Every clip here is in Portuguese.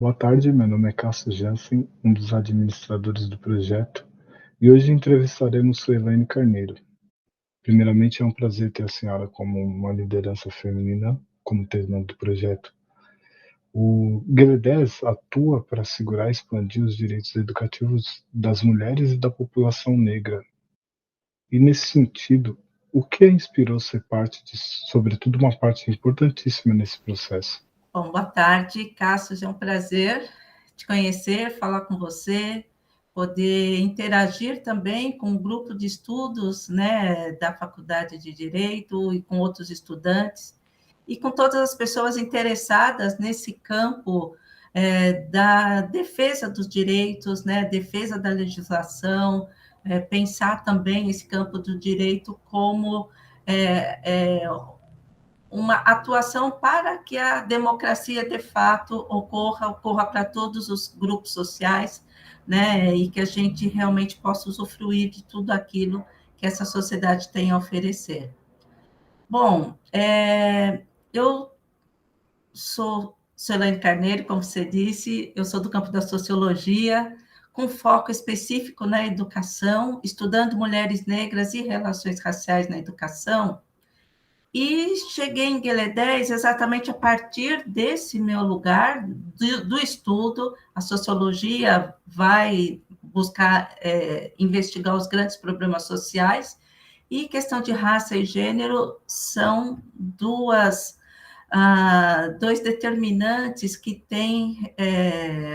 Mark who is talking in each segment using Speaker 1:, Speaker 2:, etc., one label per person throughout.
Speaker 1: Boa tarde, meu nome é Cássio Jansen, um dos administradores do projeto, e hoje entrevistaremos Suelaine Carneiro. Primeiramente, é um prazer ter a senhora como uma liderança feminina como tema do projeto. O GLE10 atua para assegurar e expandir os direitos educativos das mulheres e da população negra. E, nesse sentido, o que a inspirou a ser parte de, sobretudo, uma parte importantíssima nesse processo?
Speaker 2: Bom, boa tarde, Cássio, é um prazer te conhecer, falar com você, poder interagir também com o grupo de estudos, né, da Faculdade de Direito e com outros estudantes, e com todas as pessoas interessadas nesse campo da defesa dos direitos, né, defesa da legislação, pensar também esse campo do direito como uma atuação para que a democracia de fato ocorra para todos os grupos sociais, né, e que a gente realmente possa usufruir de tudo aquilo que essa sociedade tem a oferecer. Bom, eu sou Suelaine Carneiro, como você disse, eu sou do campo da sociologia, com foco específico na educação, estudando mulheres negras e relações raciais na educação. E cheguei em Guiné-10 exatamente a partir desse meu lugar do estudo. A sociologia vai buscar investigar os grandes problemas sociais, e questão de raça e gênero são dois determinantes que têm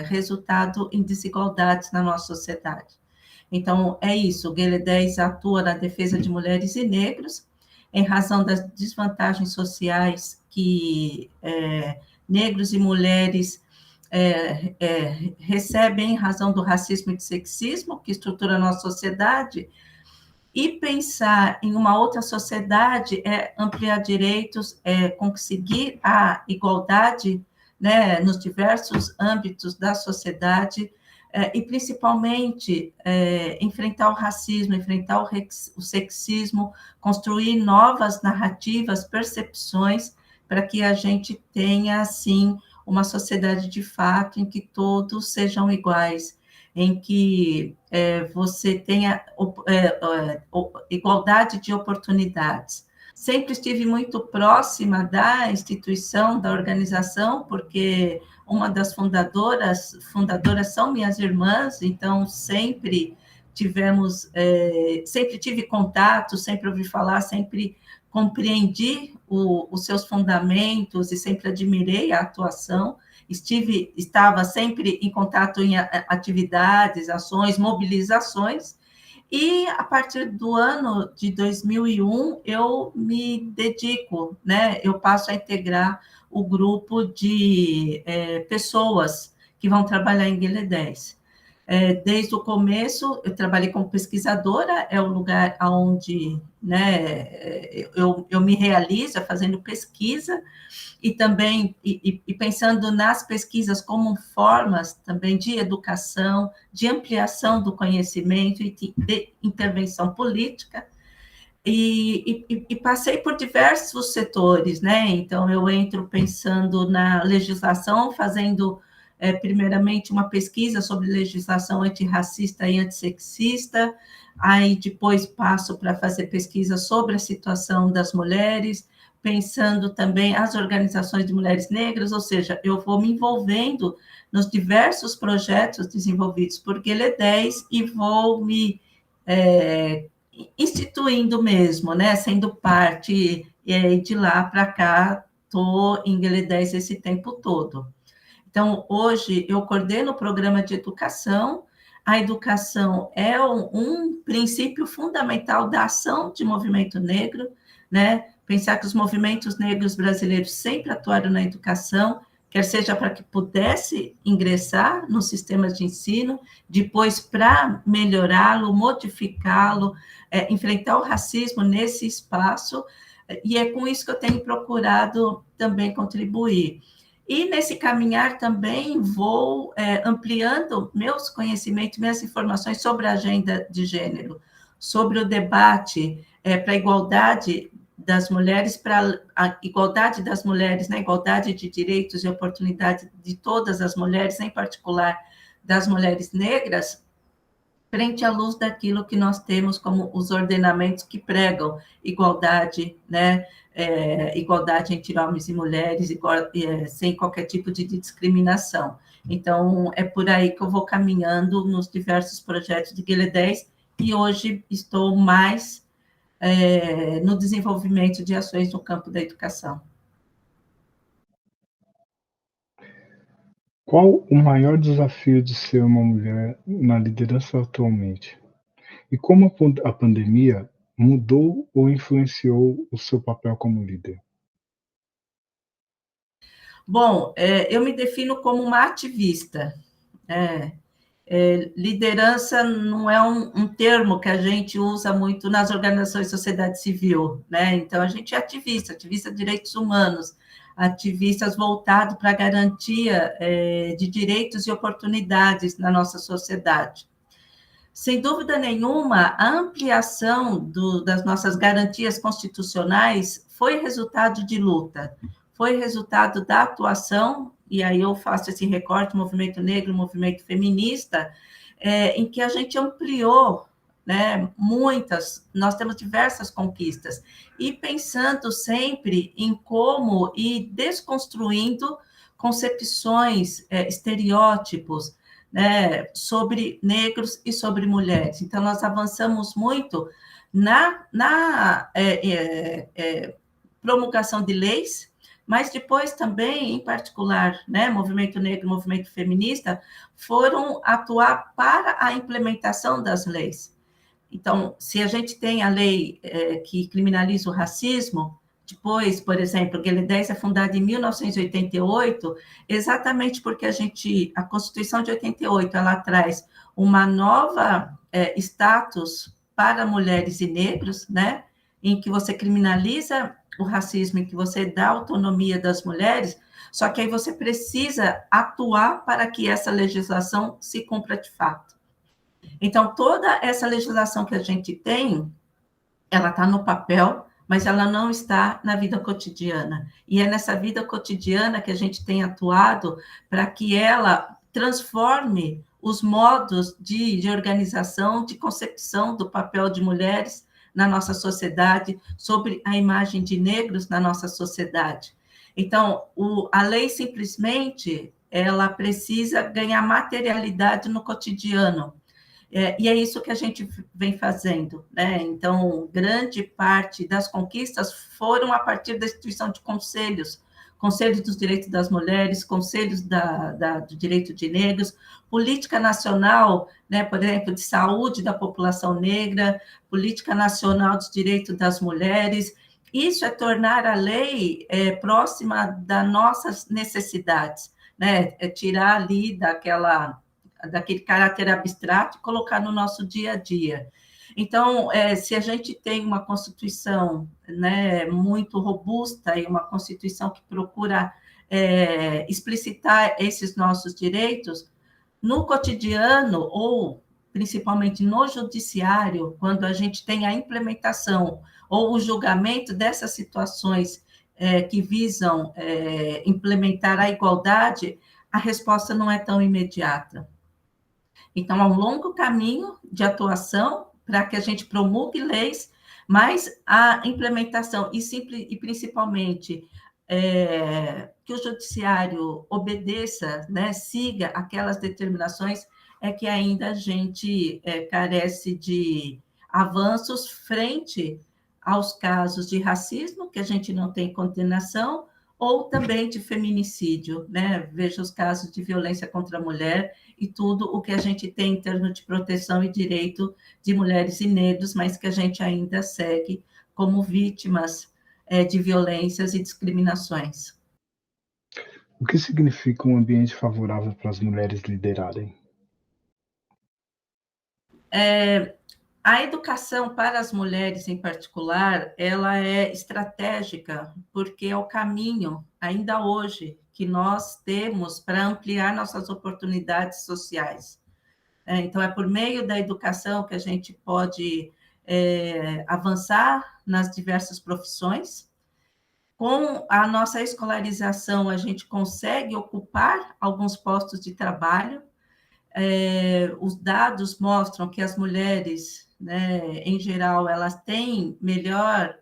Speaker 2: resultado em desigualdades na nossa sociedade. Então, é isso, o Guiné-10 atua na defesa de mulheres e negros, em razão das desvantagens sociais que negros e mulheres recebem em razão do racismo e do sexismo que estrutura a nossa sociedade, e pensar em uma outra sociedade é ampliar direitos, é conseguir a igualdade, né, nos diversos âmbitos da sociedade, e principalmente enfrentar o racismo, enfrentar o sexismo, construir novas narrativas, percepções, para que a gente tenha, assim, uma sociedade de fato em que todos sejam iguais, em que você tenha igualdade de oportunidades. Sempre estive muito próxima da instituição, da organização, porque uma das fundadoras são minhas irmãs, então sempre tive contato, sempre ouvi falar, sempre compreendi os seus fundamentos e sempre admirei a atuação. Estava sempre em contato em atividades, ações, mobilizações, e a partir do ano de 2001 eu me dedico, né? Eu passo a integrar o grupo de pessoas que vão trabalhar em Guiné-10. Desde o começo, eu trabalhei como pesquisadora, é o lugar onde, né, eu me realizo fazendo pesquisa, e também e pensando nas pesquisas como formas também de educação, de ampliação do conhecimento e de intervenção política. E passei por diversos setores, né? Então, eu entro pensando na legislação, fazendo, primeiramente, uma pesquisa sobre legislação antirracista e antissexista, aí depois passo para fazer pesquisa sobre a situação das mulheres, pensando também as organizações de mulheres negras, ou seja, eu vou me envolvendo nos diversos projetos desenvolvidos por Guiné-10 e vou me instituindo mesmo, né, sendo parte, de lá para cá, estou em Guiné-10 esse tempo todo. Então, hoje, eu coordeno o programa de educação. A educação é um princípio fundamental da ação de movimento negro, né? Pensar que os movimentos negros brasileiros sempre atuaram na educação, quer seja para que pudesse ingressar nos sistemas de ensino, depois para melhorá-lo, modificá-lo, enfrentar o racismo nesse espaço, e é com isso que eu tenho procurado também contribuir. E nesse caminhar também vou ampliando meus conhecimentos, minhas informações sobre a agenda de gênero, sobre o debate para a igualdade das mulheres para a igualdade das mulheres, né, igualdade de direitos e oportunidade de todas as mulheres, em particular das mulheres negras, frente à luz daquilo que nós temos como os ordenamentos que pregam igualdade, né, igualdade entre homens e mulheres, sem qualquer tipo de discriminação. Então, é por aí que eu vou caminhando nos diversos projetos de Guilherme 10, e hoje estou mais no desenvolvimento de ações no campo da educação.
Speaker 1: Qual o maior desafio de ser uma mulher na liderança atualmente? E como a pandemia mudou ou influenciou o seu papel como líder?
Speaker 2: Bom, eu me defino como uma ativista. Liderança não é um termo que a gente usa muito nas organizações de sociedade civil, né? Então, a gente é ativista de direitos humanos, ativistas voltados para a garantia de direitos e oportunidades na nossa sociedade. Sem dúvida nenhuma, a ampliação das nossas garantias constitucionais foi resultado de luta, foi resultado da atuação, e aí eu faço esse recorte, movimento negro, movimento feminista, em que a gente ampliou, né, nós temos diversas conquistas, e pensando sempre em como ir desconstruindo concepções, estereótipos, né, sobre negros e sobre mulheres. Então, nós avançamos muito na promulgação de leis, mas depois também, em particular, né, movimento negro, movimento feminista, foram atuar para a implementação das leis. Então, se a gente tem a lei que criminaliza o racismo, depois, por exemplo, o Guilherme 10 é fundado em 1988, exatamente porque a Constituição de 88, ela traz uma nova status para mulheres e negros, né, em que você criminaliza o racismo, em que você dá autonomia das mulheres, só que aí você precisa atuar para que essa legislação se cumpra de fato. Então, toda essa legislação que a gente tem, ela está no papel, mas ela não está na vida cotidiana. E é nessa vida cotidiana que a gente tem atuado para que ela transforme os modos de organização, de concepção do papel de mulheres na nossa sociedade, sobre a imagem de negros na nossa sociedade. Então, a lei simplesmente ela precisa ganhar materialidade no cotidiano. E é isso que a gente vem fazendo, né? Então, grande parte das conquistas foram a partir da instituição de conselhos, conselhos dos direitos das mulheres, conselhos do direito de negros, política nacional, né, por exemplo, de saúde da população negra, política nacional dos direitos das mulheres. Isso é tornar a lei próxima das nossas necessidades, né? É tirar ali daquele caráter abstrato e colocar no nosso dia a dia. Então, se a gente tem uma Constituição, né, muito robusta e uma Constituição que procura explicitar esses nossos direitos, no cotidiano, ou principalmente no judiciário, quando a gente tem a implementação ou o julgamento dessas situações que visam implementar a igualdade, a resposta não é tão imediata. Então, há um longo caminho de atuação para que a gente promulgue leis, mas a implementação, e principalmente que o judiciário obedeça, né, siga aquelas determinações, é que ainda a gente carece de avanços frente aos casos de racismo, que a gente não tem condenação, ou também de feminicídio, né? Veja os casos de violência contra a mulher e tudo o que a gente tem em termos de proteção e direito de mulheres e negros, mas que a gente ainda segue como vítimas de violências e discriminações.
Speaker 1: O que significa um ambiente favorável para as mulheres liderarem?
Speaker 2: A educação para as mulheres, em particular, ela é estratégica, porque é o caminho, ainda hoje, que nós temos para ampliar nossas oportunidades sociais. Então, é por meio da educação que a gente pode avançar nas diversas profissões. Com a nossa escolarização, a gente consegue ocupar alguns postos de trabalho. Os dados mostram que as mulheres, né, em geral, elas têm melhor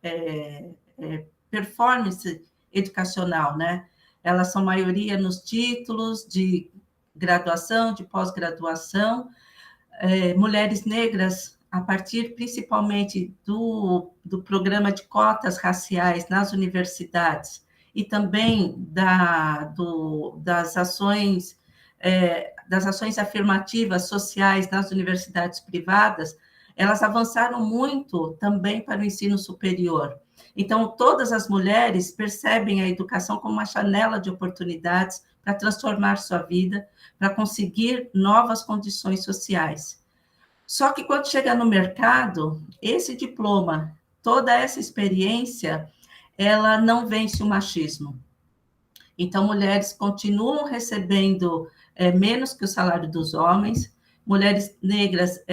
Speaker 2: performance educacional, né? Elas são maioria nos títulos de graduação, de pós-graduação. Mulheres negras, a partir principalmente do programa de cotas raciais nas universidades e também das ações afirmativas sociais nas universidades privadas, elas avançaram muito também para o ensino superior. Então, todas as mulheres percebem a educação como uma janela de oportunidades para transformar sua vida, para conseguir novas condições sociais. Só que quando chega no mercado, esse diploma, toda essa experiência, ela não vence o machismo. Então, mulheres continuam recebendo menos que o salário dos homens, mulheres negras,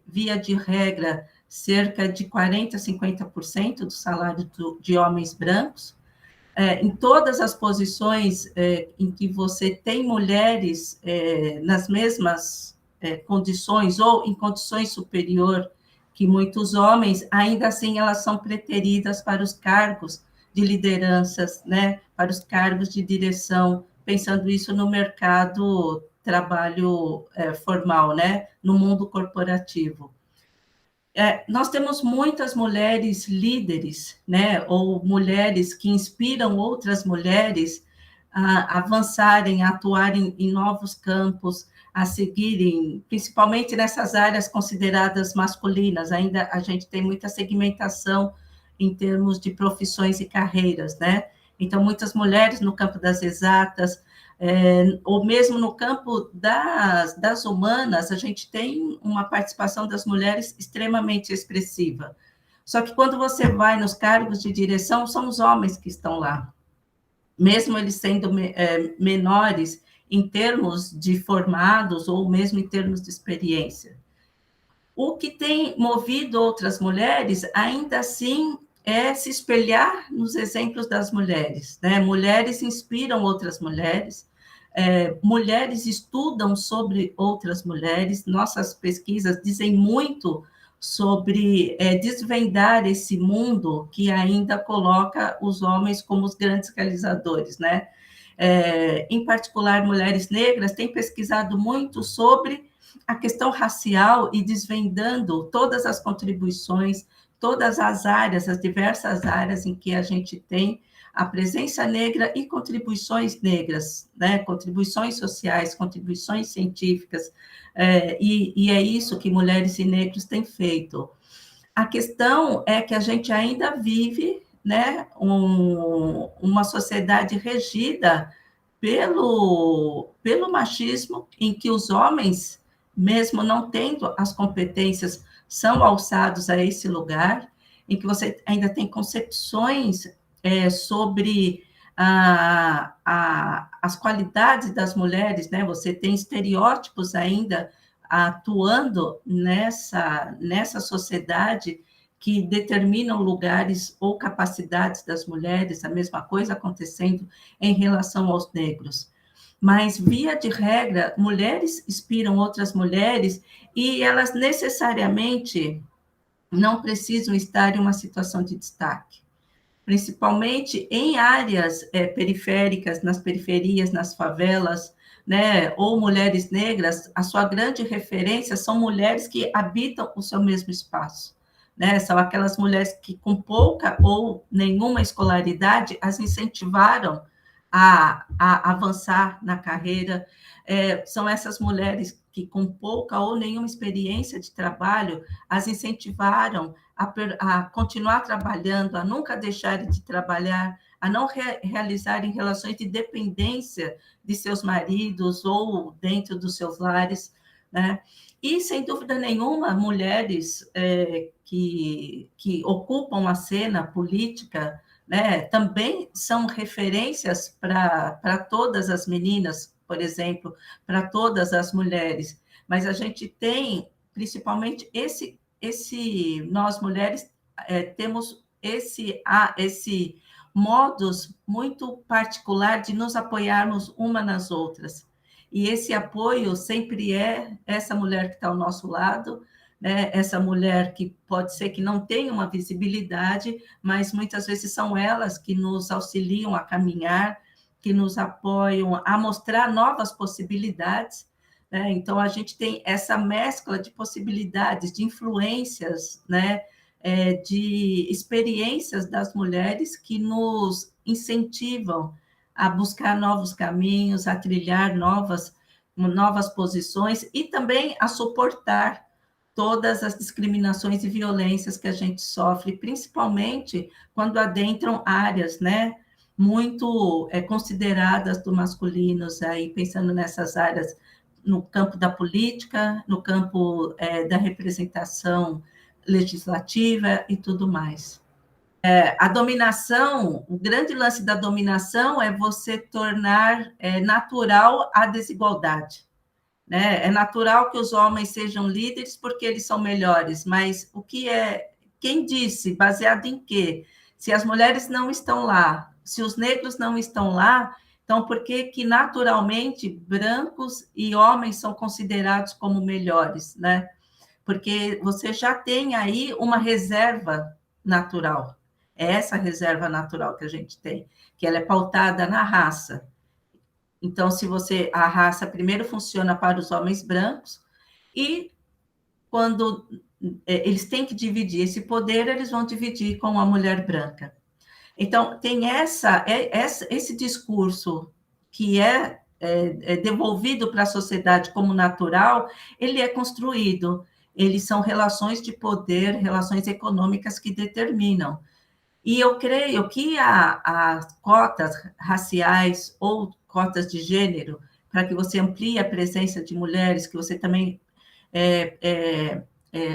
Speaker 2: via de regra, cerca de 40% a 50% do salário de homens brancos. Em todas as posições em que você tem mulheres nas mesmas condições ou em condições superior que muitos homens, ainda assim elas são preteridas para os cargos de lideranças, né, para os cargos de direção, pensando isso no mercado trabalho formal, né, no mundo corporativo. Nós temos muitas mulheres líderes, né, ou mulheres que inspiram outras mulheres a avançarem, a atuarem em novos campos, a seguirem, principalmente nessas áreas consideradas masculinas. Ainda a gente tem muita segmentação em termos de profissões e carreiras, né? Então, muitas mulheres no campo das exatas, ou mesmo no campo das humanas, a gente tem uma participação das mulheres extremamente expressiva. Só que quando você vai nos cargos de direção, são os homens que estão lá. Mesmo eles sendo menores em termos de formados ou mesmo em termos de experiência. O que tem movido outras mulheres, ainda assim, é se espelhar nos exemplos das mulheres, né? Mulheres inspiram outras mulheres, mulheres estudam sobre outras mulheres, nossas pesquisas dizem muito sobre desvendar esse mundo que ainda coloca os homens como os grandes realizadores, né? Em particular, mulheres negras têm pesquisado muito sobre a questão racial e desvendando todas as contribuições, todas as áreas, as diversas áreas em que a gente tem a presença negra e contribuições negras, né? Contribuições sociais, contribuições científicas, e é isso que mulheres e negros têm feito. A questão é que a gente ainda vive, né, uma sociedade regida pelo machismo, em que os homens, mesmo não tendo as competências, são alçados a esse lugar, em que você ainda tem concepções sobre as qualidades das mulheres, né? Você tem estereótipos ainda atuando nessa sociedade que determinam lugares ou capacidades das mulheres, a mesma coisa acontecendo em relação aos negros. Mas, via de regra, mulheres inspiram outras mulheres e elas necessariamente não precisam estar em uma situação de destaque, principalmente em áreas periféricas, nas periferias, nas favelas, né, ou mulheres negras, a sua grande referência são mulheres que habitam o seu mesmo espaço, né? São aquelas mulheres que, com pouca ou nenhuma escolaridade, as incentivaram a avançar na carreira. São essas mulheres que, com pouca ou nenhuma experiência de trabalho, as incentivaram a continuar trabalhando, a nunca deixarem de trabalhar, a não realizarem relações de dependência de seus maridos ou dentro dos seus lares, né? E, sem dúvida nenhuma, mulheres que ocupam a cena política, né, também são referências para todas as meninas, por exemplo, para todas as mulheres, mas a gente tem, principalmente, nós mulheres temos esse modus muito particular de nos apoiarmos uma nas outras. E esse apoio sempre é essa mulher que está ao nosso lado, né? Essa mulher que pode ser que não tenha uma visibilidade, mas muitas vezes são elas que nos auxiliam a caminhar, que nos apoiam a mostrar novas possibilidades, né? Então, a gente tem essa mescla de possibilidades, de influências, né? De experiências das mulheres que nos incentivam a buscar novos caminhos, a trilhar novas posições e também a suportar todas as discriminações e violências que a gente sofre, principalmente quando adentram áreas, né, muito consideradas do masculinos, aí pensando nessas áreas no campo da política, no campo da representação legislativa e tudo mais. A dominação, o grande lance da dominação é você tornar natural a desigualdade. Né? É natural que os homens sejam líderes porque eles são melhores, mas o que é, quem disse, baseado em quê? Se as mulheres não estão lá, se os negros não estão lá, então por que que naturalmente brancos e homens são considerados como melhores, né? Porque você já tem aí uma reserva natural. É essa reserva natural que a gente tem, que ela é pautada na raça. Então, a raça primeiro funciona para os homens brancos, e quando eles têm que dividir esse poder, eles vão dividir com a mulher branca. Então, tem esse discurso que é devolvido para a sociedade como natural, ele é construído. Eles são relações de poder, relações econômicas que determinam. E eu creio que as cotas raciais ou cotas de gênero, para que você amplie a presença de mulheres, que você também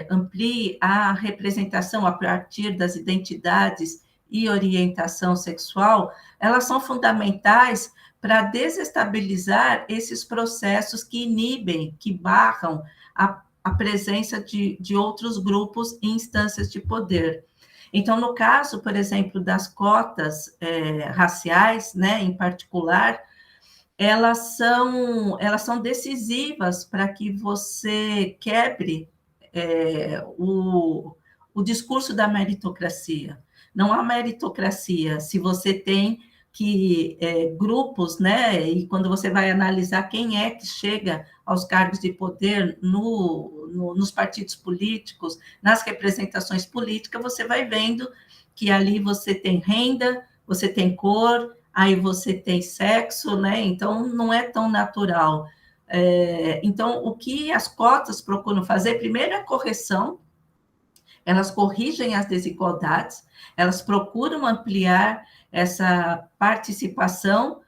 Speaker 2: amplie a representação a partir das identidades e orientação sexual, elas são fundamentais para desestabilizar esses processos que inibem, que barram a presença de outros grupos e instâncias de poder. Então, no caso, por exemplo, das cotas raciais, né, em particular, elas são decisivas para que você quebre o discurso da meritocracia. Não há meritocracia se você tem grupos, né? E quando você vai analisar quem é que chega aos cargos de poder nos partidos políticos, nas representações políticas, você vai vendo que ali você tem renda, você tem cor, aí você tem sexo, né? Então, não é tão natural. Então, o que as cotas procuram fazer, primeiro, é a correção, elas corrigem as desigualdades, elas procuram ampliar essa participação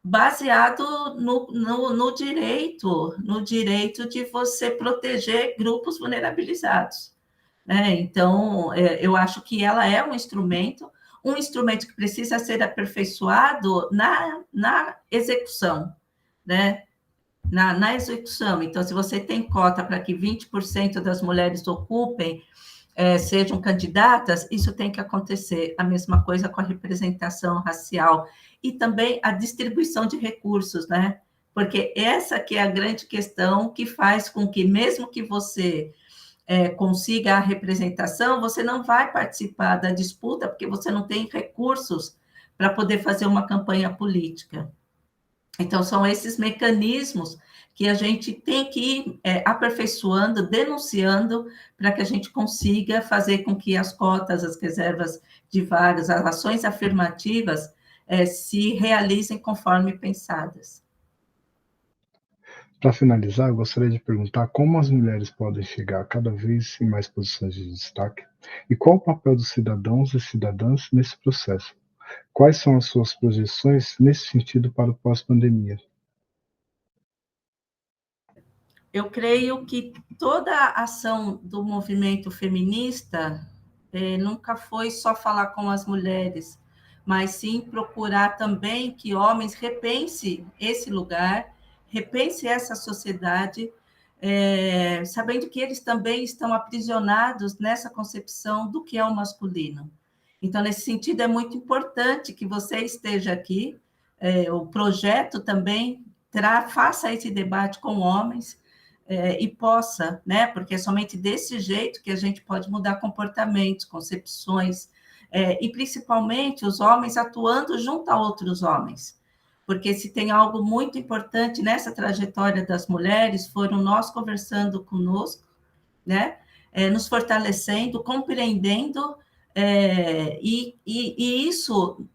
Speaker 2: baseado no direito de você proteger grupos vulnerabilizados, né? Então, eu acho que ela é um instrumento que precisa ser aperfeiçoado na execução, né? Na execução. Então, se você tem cota para que 20% das mulheres ocupem, sejam candidatas, isso tem que acontecer. A mesma coisa com a representação racial e também a distribuição de recursos, né? Porque essa que é a grande questão que faz com que, mesmo que você consiga a representação, você não vai participar da disputa porque você não tem recursos para poder fazer uma campanha política. Então, são esses mecanismos que a gente tem que ir aperfeiçoando, denunciando, para que a gente consiga fazer com que as cotas, as reservas de vagas, as ações afirmativas se realizem conforme pensadas.
Speaker 1: Para finalizar, eu gostaria de perguntar como as mulheres podem chegar cada vez em mais posições de destaque e qual o papel dos cidadãos e cidadãs nesse processo. Quais são as suas projeções nesse sentido para o pós-pandemia?
Speaker 2: Eu creio que toda a ação do movimento feminista nunca foi só falar com as mulheres, mas sim procurar também que homens repensem esse lugar, repensem essa sociedade, sabendo que eles também estão aprisionados nessa concepção do que é o masculino. Então, nesse sentido, é muito importante que você esteja aqui, o projeto também faça esse debate com homens, e possa, né? Porque é somente desse jeito que a gente pode mudar comportamentos, concepções, e principalmente os homens atuando junto a outros homens. Porque se tem algo muito importante nessa trajetória das mulheres, foram nós conversando conosco, né? Nos fortalecendo, compreendendo, e isso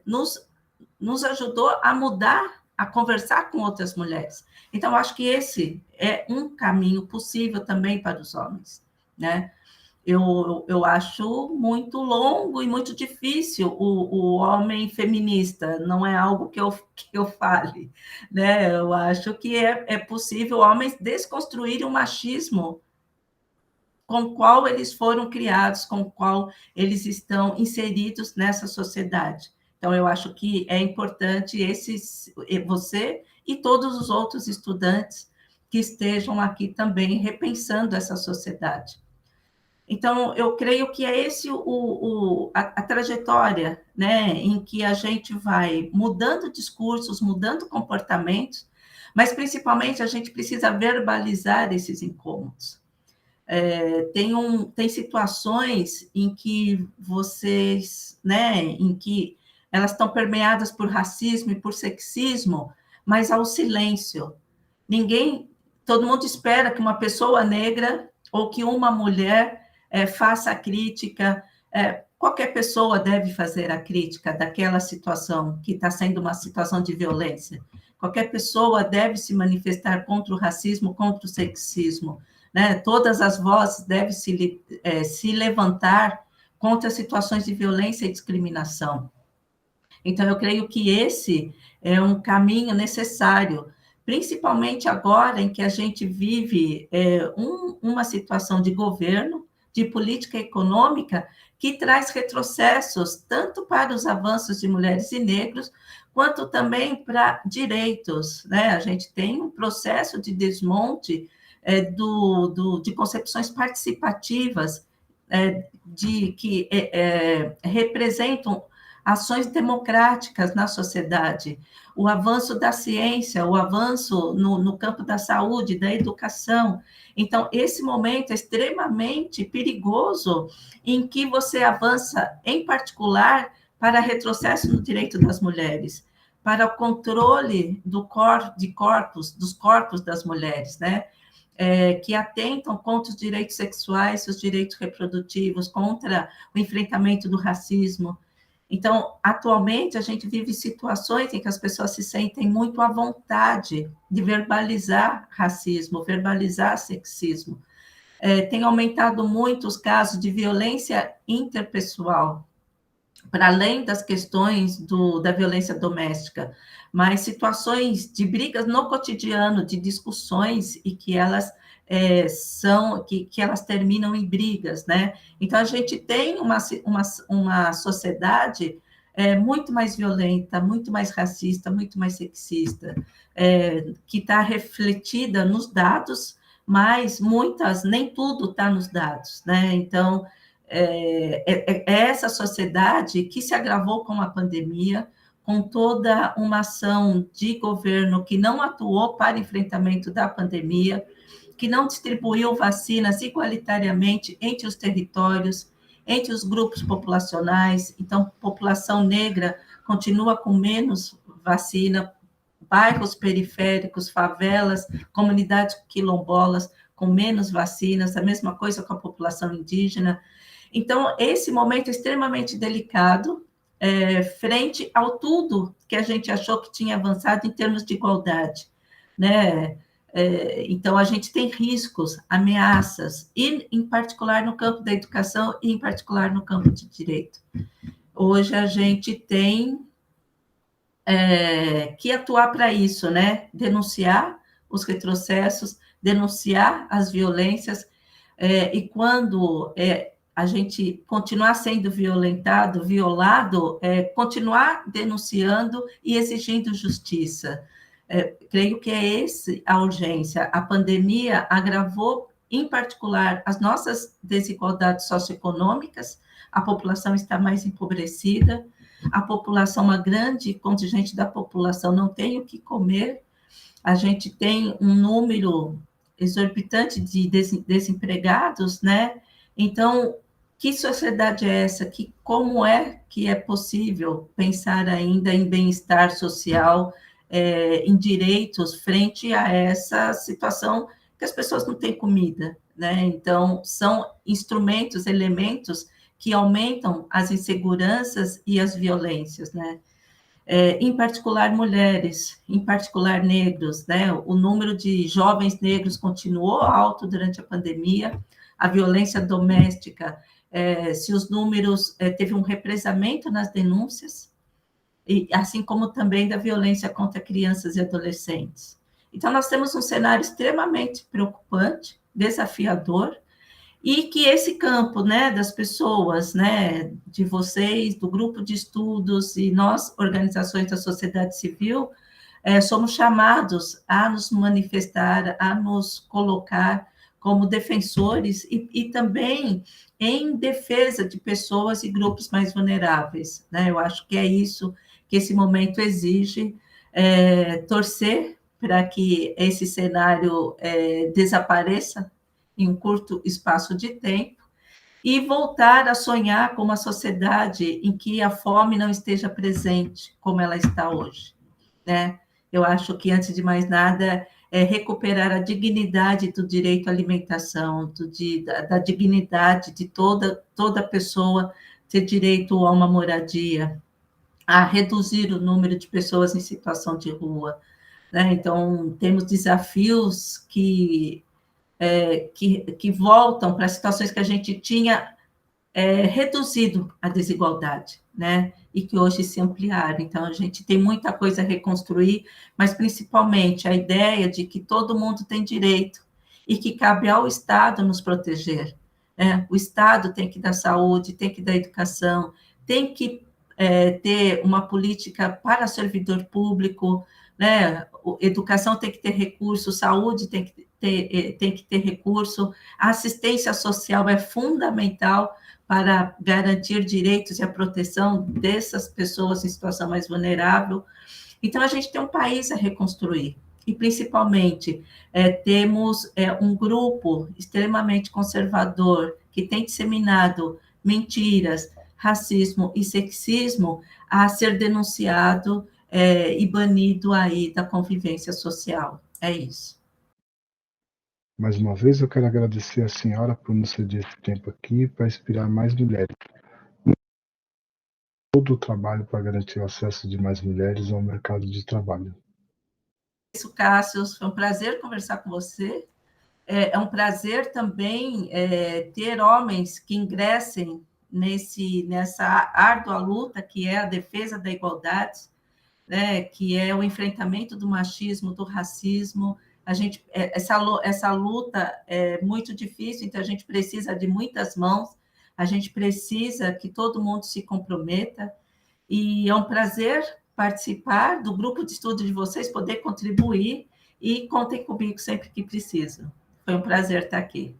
Speaker 2: nos ajudou a mudar, a conversar com outras mulheres. Então, acho que esse é um caminho possível também para os homens, né? Eu acho muito longo e muito difícil o homem feminista, não é algo que eu fale, né? Eu acho que é possível homens desconstruírem o machismo com o qual eles foram criados, com o qual eles estão inseridos nessa sociedade. Então, eu acho que é importante você e todos os outros estudantes que estejam aqui também repensando essa sociedade. Então, eu creio que é esse a trajetória, né, em que a gente vai mudando discursos, mudando comportamentos, mas principalmente a gente precisa verbalizar esses incômodos. Tem situações em que vocês, né, em que elas estão permeadas por racismo e por sexismo, mas ao silêncio. Todo mundo espera que uma pessoa negra ou que uma mulher faça a crítica. Qualquer pessoa deve fazer a crítica daquela situação que está sendo uma situação de violência. Qualquer pessoa deve se manifestar contra o racismo, contra o sexismo, né? Todas as vozes devem se levantar contra situações de violência e discriminação. Então, eu creio que esse é um caminho necessário, principalmente agora em que a gente vive uma situação de governo, de política econômica, que traz retrocessos tanto para os avanços de mulheres e negros, quanto também para direitos, né? A gente tem um processo de desmonte de concepções participativas que representam ações democráticas na sociedade, o avanço da ciência, o avanço no campo da saúde, da educação. Então, esse momento é extremamente perigoso em que você avança, em particular, para retrocesso no direito das mulheres, para o controle dos corpos das mulheres, né? Que atentam contra os direitos sexuais, os direitos reprodutivos, contra o enfrentamento do racismo. Então, atualmente, a gente vive situações em que as pessoas se sentem muito à vontade de verbalizar racismo, verbalizar sexismo. Tem aumentado muito os casos de violência interpessoal, para além das questões da violência doméstica, mas situações de brigas no cotidiano, de discussões, e que elas que elas terminam em brigas, né? Então, a gente tem uma sociedade muito mais violenta, muito mais racista, muito mais sexista, que está refletida nos dados, mas nem tudo está nos dados, né? Então, essa sociedade que se agravou com a pandemia, com toda uma ação de governo que não atuou para enfrentamento da pandemia, que não distribuiu vacinas igualitariamente entre os territórios, entre os grupos populacionais. Então, população negra continua com menos vacina, bairros periféricos, favelas, comunidades quilombolas com menos vacinas, a mesma coisa com a população indígena. Então, esse momento é extremamente delicado, frente ao tudo que a gente achou que tinha avançado em termos de igualdade, né? Então, a gente tem riscos, ameaças, e em particular no campo da educação e em particular no campo de direito. Hoje a gente tem que atuar para isso, né? Denunciar os retrocessos, denunciar as violências, e quando a gente continuar sendo violentado, violado, continuar denunciando e exigindo justiça. creio que é esse a urgência. A pandemia agravou, em particular, as nossas desigualdades socioeconômicas, a população está mais empobrecida, a população, uma grande contingente da população não tem o que comer, a gente tem um número exorbitante de desempregados, né? Então, que sociedade é essa? Como é que é possível pensar ainda em bem-estar social, em direitos, frente a essa situação que as pessoas não têm comida, né? Então, são instrumentos, elementos que aumentam as inseguranças e as violências, né? Em particular mulheres, em particular negros, né? O número de jovens negros continuou alto durante a pandemia, a violência doméstica, se os números, teve um represamento nas denúncias, e assim como também da violência contra crianças e adolescentes. Então, nós temos um cenário extremamente preocupante, desafiador, e que esse campo, né, das pessoas, né, de vocês, do grupo de estudos e nós, organizações da sociedade civil, somos chamados a nos manifestar, a nos colocar como defensores e também em defesa de pessoas e grupos mais vulneráveis, né? Eu acho que é isso que esse momento exige, torcer para que esse cenário desapareça em um curto espaço de tempo, e voltar a sonhar com uma sociedade em que a fome não esteja presente, como ela está hoje, né? Eu acho que, antes de mais nada, recuperar a dignidade do direito à alimentação, da dignidade de toda pessoa ter direito a uma moradia, a reduzir o número de pessoas em situação de rua, né? Então, temos desafios que voltam para situações que a gente tinha reduzido a desigualdade, né? E que hoje se ampliaram. Então, a gente tem muita coisa a reconstruir, mas principalmente a ideia de que todo mundo tem direito e que cabe ao Estado nos proteger, né? O Estado tem que dar saúde, tem que dar educação, tem que ter uma política para servidor público, né? Educação tem que ter recurso, saúde tem que ter recurso, a assistência social é fundamental para garantir direitos e a proteção dessas pessoas em situação mais vulnerável. Então, a gente tem um país a reconstruir, e principalmente temos um grupo extremamente conservador que tem disseminado mentiras, racismo e sexismo a ser denunciado e banido aí da convivência social. É isso.
Speaker 1: Mais uma vez, eu quero agradecer a senhora por nos ceder esse tempo aqui para inspirar mais mulheres. Todo o trabalho para garantir o acesso de mais mulheres ao mercado de trabalho.
Speaker 2: Isso, Cássio, foi um prazer conversar com você. É um prazer também ter homens que ingressem nessa árdua luta que é a defesa da igualdade, né, que é o enfrentamento do machismo, do racismo. Essa luta é muito difícil, então a gente precisa de muitas mãos, a gente precisa que todo mundo se comprometa, e é um prazer participar do grupo de estudo de vocês, poder contribuir, e contem comigo sempre que preciso. Foi um prazer estar aqui.